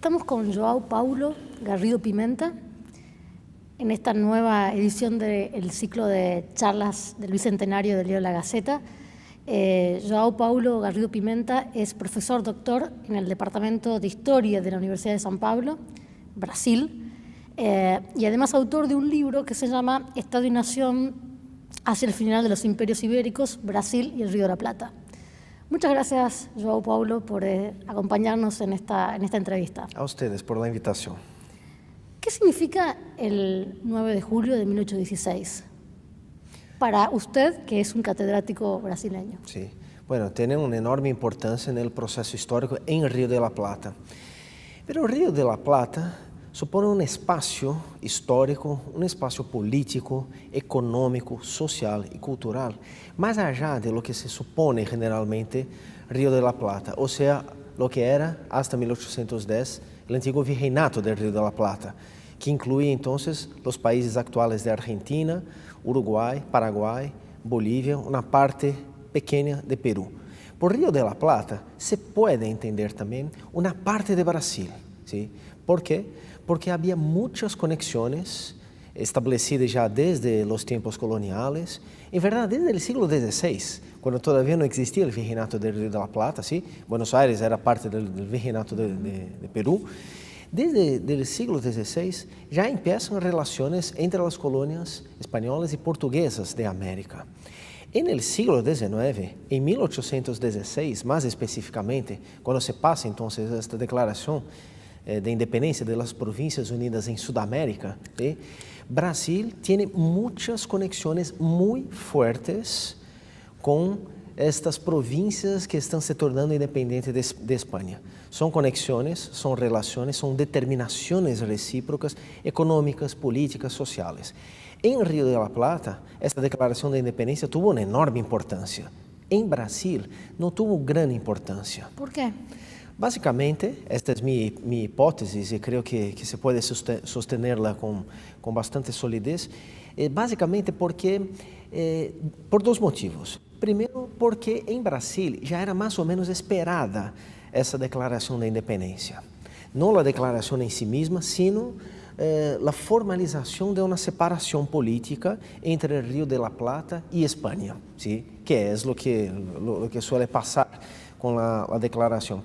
Estamos con Joao Paulo Garrido Pimenta en esta nueva edición del ciclo de charlas del Bicentenario del Diario La Gaceta. Joao Paulo Garrido Pimenta es profesor doctor en el Departamento de Historia de la Universidad de San Pablo, Brasil, y además autor de un libro que se llama Estado y Nación hacia el final de los imperios ibéricos, Brasil y el Río de la Plata. Muchas gracias, Joao Paulo, por acompañarnos en esta entrevista. A ustedes por la invitación. ¿Qué significa el 9 de julio de 1816 para usted, que es un catedrático brasileño? Sí, bueno, tiene una enorme importancia en el proceso histórico en Río de la Plata. Pero Río de la Plata supone un espacio histórico, un espacio político, económico, social y cultural, más allá de lo que se supone generalmente Río de la Plata, o sea, lo que era hasta 1810 el antiguo virreinato del Río de la Plata, que incluye entonces los países actuales de Argentina, Uruguay, Paraguay, Bolivia, una parte pequeña de Perú. Por Río de la Plata se puede entender también una parte de Brasil, ¿sí? ¿Por qué? Porque había muchas conexiones establecidas ya desde los tiempos coloniales, en verdad desde el siglo XVI, cuando todavía no existía el virreinato del Río de la Plata, ¿sí? Buenos Aires era parte del virreinato de Perú. Desde el siglo XVI ya empiezan relaciones entre las colonias españolas y portuguesas de América. En el siglo XIX, en 1816 más específicamente, cuando se pasa entonces esta declaración de independencia de las Provincias Unidas en Sudamérica, ¿sí? Brasil tiene muchas conexiones muy fuertes con estas provincias que están se tornando independientes de España. Son conexiones, son relaciones, son determinaciones recíprocas económicas, políticas, sociales. En Río de la Plata, esta declaración de independencia tuvo una enorme importancia. En Brasil no tuvo gran importancia. ¿Por qué? Básicamente, esta es mi hipótesis y creo que se puede sostenerla con bastante solidez, básicamente porque, por dos motivos. Primero, porque en Brasil ya era más o menos esperada essa declaração da independência. Não a declaração em si mesma, sino a formalização de uma separação política entre o Rio de la Plata e Espanha, ¿sí? Que é o que suele passar com a declaração.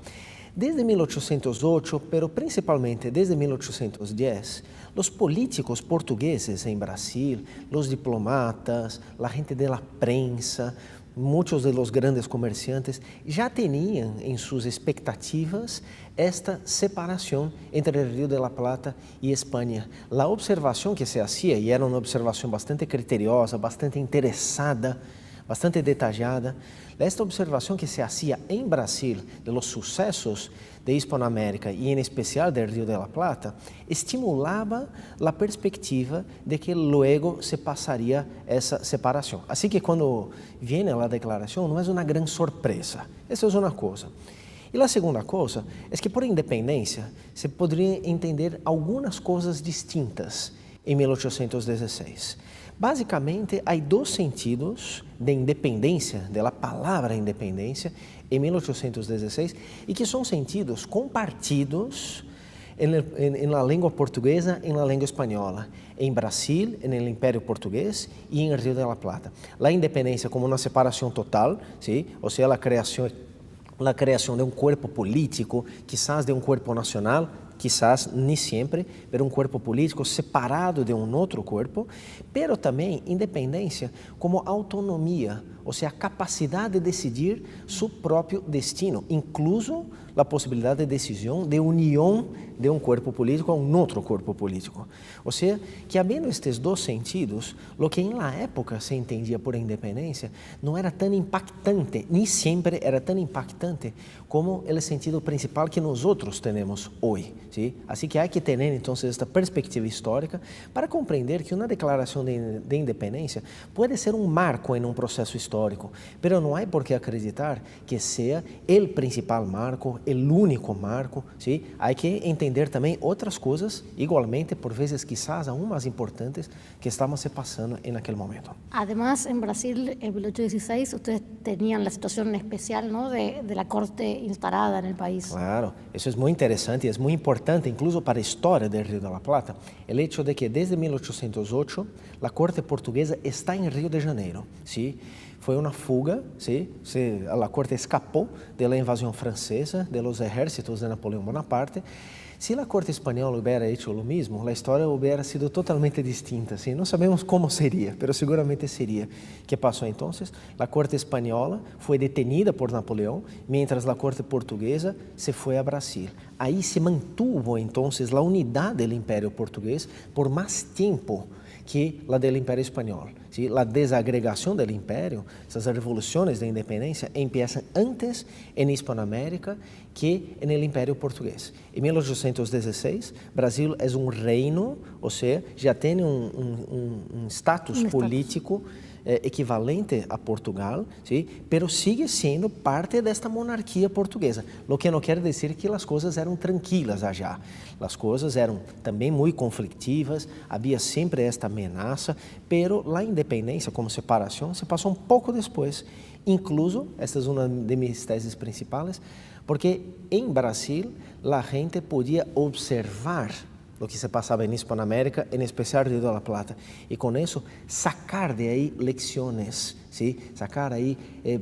Desde 1808, pero principalmente desde 1810, os políticos portugueses em Brasil, os diplomatas, a gente de la prensa, muitos de los grandes comerciantes já tinham em suas expectativas esta separação entre o Rio de la Plata e Espanha. A observação que se hacía, e era uma observação bastante criteriosa, bastante interessada, bastante detalhada, esta observação que se hacía em Brasil de los sucessos de Hispanoamérica e em especial do Rio de la Plata, estimulava a perspectiva de que luego se passaria essa separação. Assim que quando vem a declaração não é uma grande surpresa. Essa é uma coisa. E a segunda coisa é que por independência se poderia entender algumas coisas distintas em 1816. Basicamente, há dois sentidos de independência, da palavra independência, em 1816, e que são sentidos compartidos na língua portuguesa e na língua espanhola, em Brasil, no Império Português e em Rio de la Plata. A independência como uma separação total, ¿sí? Ou seja, a criação de um corpo político, quizás de um corpo nacional, quizás nem sempre, pero um corpo político separado de um outro corpo, pero também independência como autonomia, ou seja, a capacidade de decidir seu próprio destino, incluso a possibilidade de decisão de união de um corpo político a um outro corpo político. Ou seja, que havendo estes dois sentidos, o que na época se entendia por independência não era tão impactante, nem sempre era tão impactante como o sentido principal que nós outros temos hoje. ¿Sí? Assim que há que ter então esta perspectiva histórica para compreender que uma declaração de independência pode ser um marco em um processo histórico, mas não há por que acreditar que seja o principal marco, el único marco, ¿sí? Hay que entender también otras cosas, igualmente, por veces quizás aún más importantes, que estaban se pasando en aquel momento. Además, en Brasil, en 1816, ustedes tenían la situación especial, ¿no?, de la corte instalada en el país. Claro, eso es muy interesante y es muy importante, incluso para la historia del Río de la Plata, el hecho de que desde 1808 la corte portuguesa está en Río de Janeiro, ¿sí? Fue una fuga, ¿sí? La corte escapó de la invasión francesa, de los ejércitos de Napoleón Bonaparte. Si la corte española hubiera hecho lo mismo, la historia hubiera sido totalmente distinta, ¿sí? No sabemos cómo sería, pero seguramente sería. ¿Qué pasó entonces? La corte española fue detenida por Napoleón, mientras la corte portuguesa se fue a Brasil. Ahí se mantuvo entonces la unidad del imperio portugués por más tiempo que la del Imperio Español. ¿Sí? La desagregación del imperio, esas revoluciones de independencia, empiezan antes en Hispanoamérica que en el Imperio Portugués. En 1816, Brasil es un reino, o sea, ya tiene un estatus político equivalente a Portugal, ¿sí? Pero sigue siendo parte de esta monarquía portuguesa, lo que no quiere decir que las cosas eran tranquilas allá. Las cosas eran también muy conflictivas, había siempre esta amenaza, pero la independencia como separación se pasó un poco después. Incluso, esta es una de mis tesis principales, porque en Brasil la gente podía observar lo que se pasaba en Hispanoamérica, en especial Río de la Plata, y con eso sacar de ahí lecciones, ¿sí? Sacar ahí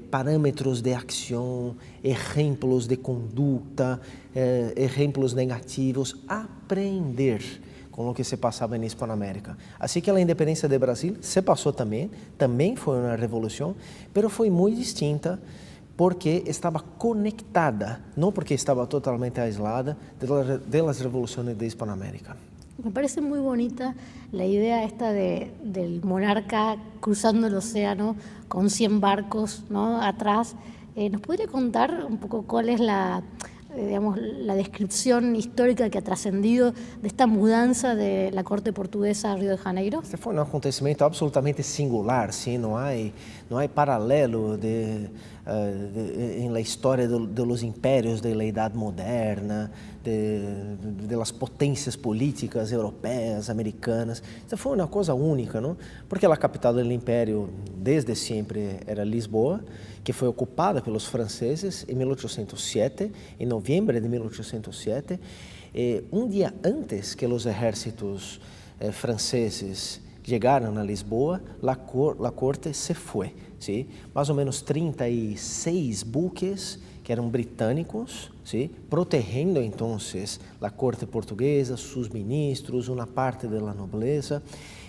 parámetros de acción, ejemplos de conducta, ejemplos negativos, aprender con lo que se pasaba en Hispanoamérica. Así que la independencia de Brasil se pasó también fue una revolución, pero fue muy distinta porque estava conectada, não porque estava totalmente aislada de las revoluciones de Hispanoamérica. Me parece muy bonita la idea esta del monarca cruzando el océano con 100 barcos, ¿no?, atrás. ¿Nos podría contar un poco cuál es la descripción histórica que ha trascendido de esta mudanza de la corte portuguesa a Río de Janeiro? Este foi um acontecimento absolutamente singular, sim, não há paralelo em la história de los impérios de la Idade Moderna, de las potências políticas europeias, americanas. Isso foi uma coisa única, não? Porque a capital do império desde sempre era Lisboa, que foi ocupada pelos franceses em 1807, em novembro de 1807. Um dia antes que os exércitos franceses chegaram a Lisboa, a corte se foi. ¿Sí? Mais ou menos 36 buques que eram britânicos, ¿sí? Protegendo entonces a corte portuguesa, seus ministros, uma parte da nobreza,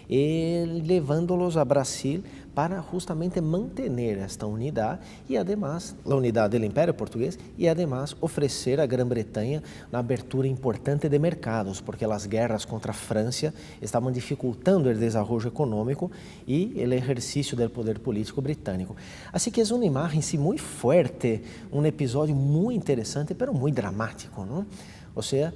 e levando-los a Brasil para justamente manter esta unidade e además a unidade do Império Português e además oferecer à Grã-Bretanha uma abertura importante de mercados, porque as guerras contra a França estavam dificultando o desenvolvimento econômico e o exercício do poder político britânico. Assim que é uma imagem sim muito forte, um episódio muito interessante, mas muito dramático, não? Ou seja,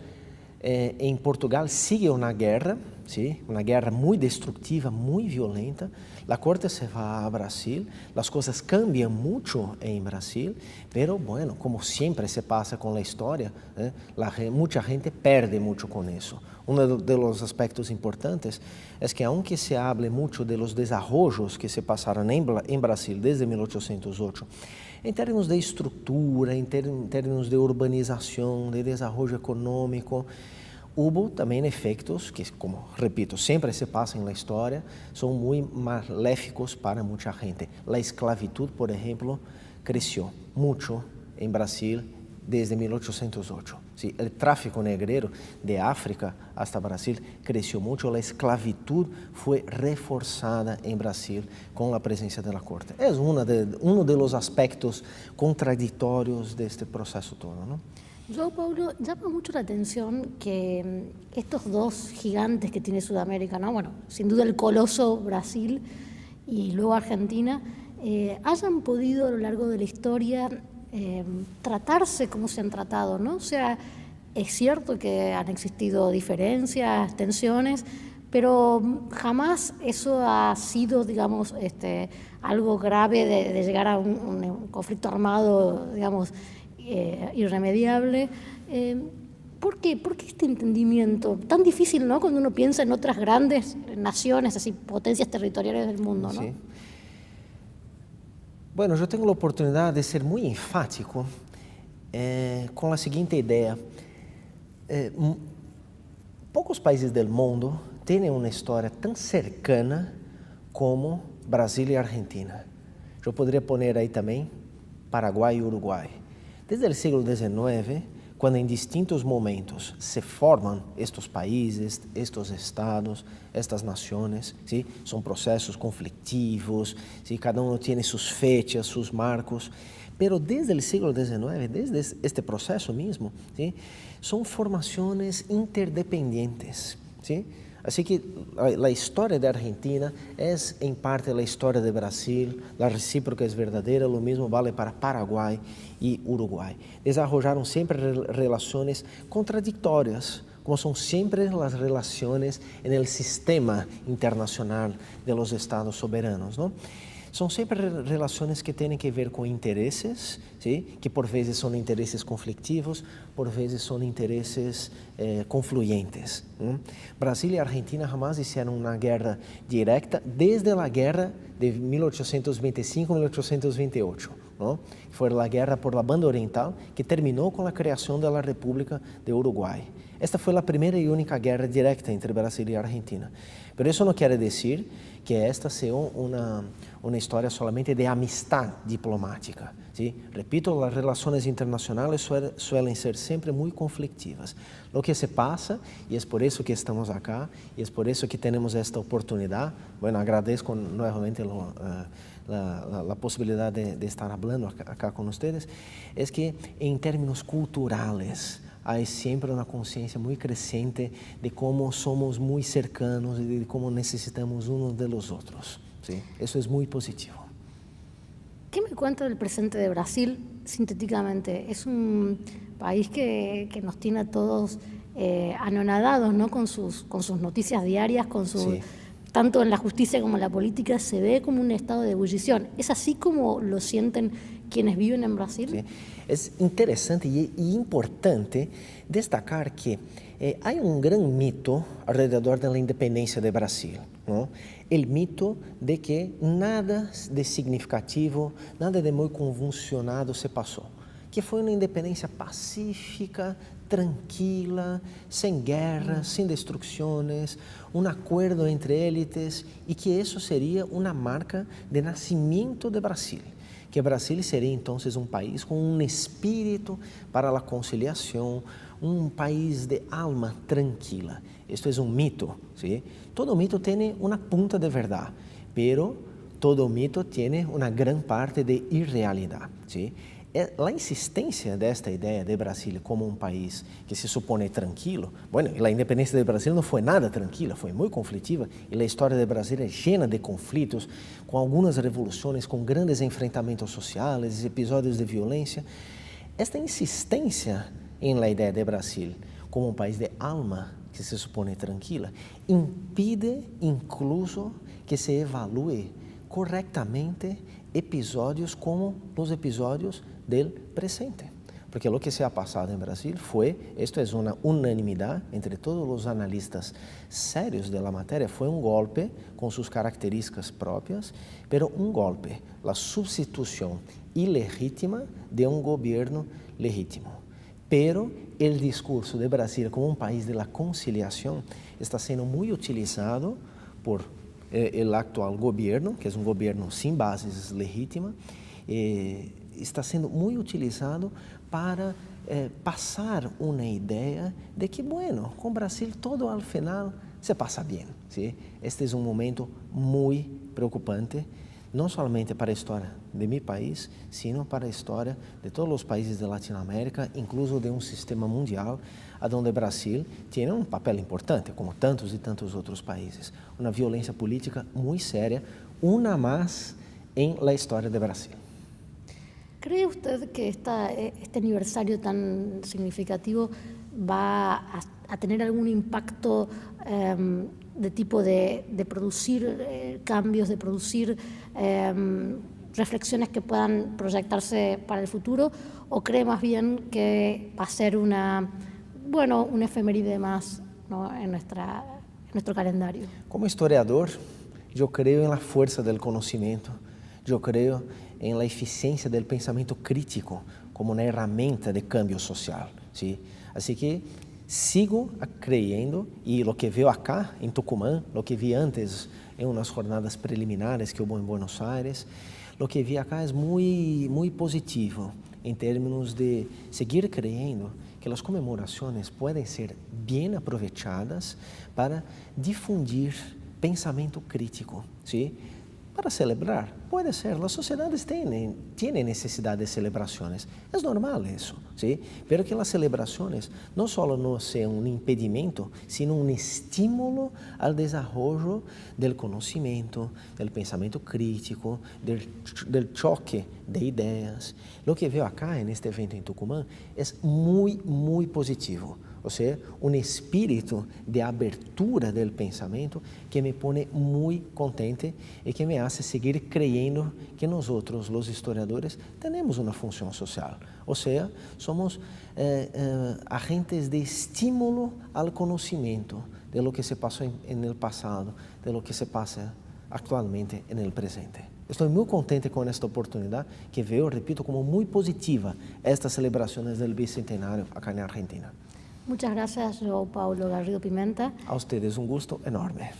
em Portugal sigue uma guerra, ¿sí? Una guerra muy destructiva, muy violenta. La corte se va a Brasil, las cosas cambian mucho en Brasil, pero bueno, como siempre se pasa con la historia, mucha gente perde mucho con eso. Uno de los aspectos importantes es que aunque se hable mucho de los desarrollos que se pasaron en Brasil desde 1808, em termos de estrutura, em termos de urbanização, de desenvolvimento econômico, houve também efeitos que, como repito, sempre se passam na história, são muito maléficos para muita gente. A esclavitud, por exemplo, cresceu muito em Brasil desde 1808. Sí, o tráfico negreiro de África hasta Brasil cresceu muito, a esclavitud foi reforçada em Brasil com a presença da corte. É um dos aspectos contraditórios deste processo todo, não? João Paulo, llama mucho la atención que estos dos gigantes que tiene Sudamérica, ¿no? Bueno, sin duda el coloso Brasil y luego Argentina, hayan podido a lo largo de la historia tratarse como se han tratado, ¿no? O sea, es cierto que han existido diferencias, tensiones, pero jamás eso ha sido, digamos, algo grave de llegar a un conflicto armado, digamos, irremediable. ¿Por qué? ¿Por qué este entendimiento tan difícil, ¿no? Cuando uno piensa en otras grandes naciones, así potencias territoriales del mundo, ¿no? Sí. Bueno, yo tengo la oportunidad de ser muy enfático con la siguiente idea. Poucos países del mundo tienen una historia tan cercana como Brasil y Argentina. Yo podría poner ahí también Paraguay y Uruguay. Desde el siglo XIX, cuando en distintos momentos se forman estos países, estos estados, estas naciones, ¿sí? Son procesos conflictivos, ¿sí? Cada uno tiene sus fechas, sus marcos, pero desde el siglo XIX, desde este proceso mismo, ¿sí? Son formaciones interdependientes, ¿sí? Así que la historia de Argentina es en parte la historia de Brasil, la recíproca es verdadera, lo mismo vale para Paraguay y Uruguay. Desarrollaron siempre relaciones contradictorias, como son siempre las relaciones en el sistema internacional de los estados soberanos, ¿no? Son siempre relaciones que tienen que ver con intereses, ¿sí? Que por veces son intereses conflictivos, por veces son intereses confluyentes. Brasil y Argentina jamás hicieron una guerra directa desde la guerra de 1825-1828, ¿no? Fue la guerra por la Banda Oriental que terminó con la creación de la República de Uruguay. Esta fue la primera y única guerra directa entre Brasil y Argentina. Pero eso no quiere decir que esta sea una historia solamente de amistad diplomática, ¿sí? Repito, las relaciones internacionales suelen ser siempre muy conflictivas. Lo que se pasa, y es por eso que estamos acá, y es por eso que tenemos esta oportunidad, bueno, agradezco nuevamente la posibilidad de estar hablando acá con ustedes, es que en términos culturales, hay siempre una conciencia muy creciente de cómo somos muy cercanos y de cómo necesitamos unos de los otros, ¿sí? Eso es muy positivo. ¿Qué me cuenta del presente de Brasil sintéticamente? Es un país que nos tiene a todos anonadados, ¿no? Con sus noticias diarias, Sí. tanto en la justicia como en la política, se ve como un estado de ebullición. ¿Es así como lo sienten quienes viven en Brasil? Sí. Es interesante y importante destacar que hay un gran mito alrededor de la independencia de Brasil, ¿no? El mito de que nada de significativo, nada de muy convulsionado se pasó, que fue una independencia pacífica, tranquila, sin guerras, sin destrucciones, un acuerdo entre élites y que eso sería una marca de nacimiento de Brasil. Que Brasil seria então um país com um espírito para a conciliação, um país de alma tranquila. Isto é um mito, ¿sí? Todo mito tem uma punta de verdade, pero todo mito tem uma grande parte de irrealidade, ¿sí? A insistência desta ideia de Brasil como um país que se supõe tranquilo, bueno, a independência de Brasil não foi nada tranquila, foi muito conflitiva, e a história de Brasil é cheia de conflitos, com algumas revoluções, com grandes enfrentamentos sociais, episódios de violência. Esta insistência em la ideia de Brasil como um país de alma que se supõe tranquila, impide incluso que se evalue corretamente episódios como os episódios del presente. Porque lo que se ha pasado en Brasil fue, esto es una unanimidad entre todos los analistas serios de la materia, fue un golpe con sus características propias, pero un golpe, la sustitución ilegítima de un gobierno legítimo. Pero el discurso de Brasil como un país de la conciliación está siendo muy utilizado por el actual gobierno, que es un gobierno sin bases legítimas, está sendo muito utilizado para passar uma ideia de que, bueno, com o Brasil todo ao final se passa bem, ¿sí? Este é um momento muito preocupante, não somente para a história de meu país, sino para a história de todos os países de Latinoamérica, incluso de um sistema mundial, onde o Brasil tem um papel importante, como tantos e tantos outros países. Uma violência política muito séria, uma mais em la história do Brasil. ¿Cree usted que este aniversario tan significativo va a tener algún impacto de tipo de producir cambios, de producir reflexiones que puedan proyectarse para el futuro, o cree más bien que va a ser una efeméride más, ¿no?, en nuestro calendario? Como historiador, eu creio na força do conhecimento, eu creio na eficiência do pensamento crítico como uma ferramenta de cambio social, ¿sí? Assim que sigo creyendo, e o que veo acá em Tucumã, o que vi antes em umas jornadas preliminares que hubo em Buenos Aires, o que vi acá é muito positivo em termos de seguir creyendo que as comemorações podem ser bem aproveitadas para difundir pensamento crítico, ¿sí? Para celebrar, pode ser, as sociedades têm necessidade de celebrações, é normal isso, ¿sí? Pero que as celebrações não só não sejam um impedimento, sino um estímulo ao desenvolvimento do conhecimento, do pensamento crítico, do choque de ideias. O que vejo acá neste evento em Tucumã é muito positivo. Ou seja, um espírito de abertura do pensamento que me põe muito contente e que me hace seguir creyendo que nós outros, os historiadores, temos uma função social. Ou seja, somos agentes de estímulo ao conhecimento de lo que se passou no passado, de lo que se passa atualmente no presente. Estou muito contente com esta oportunidade que vejo, repito, como muito positiva estas celebrações do bicentenário acá na Argentina. Muchas gracias, João Paulo Garrido Pimenta. A ustedes un gusto enorme.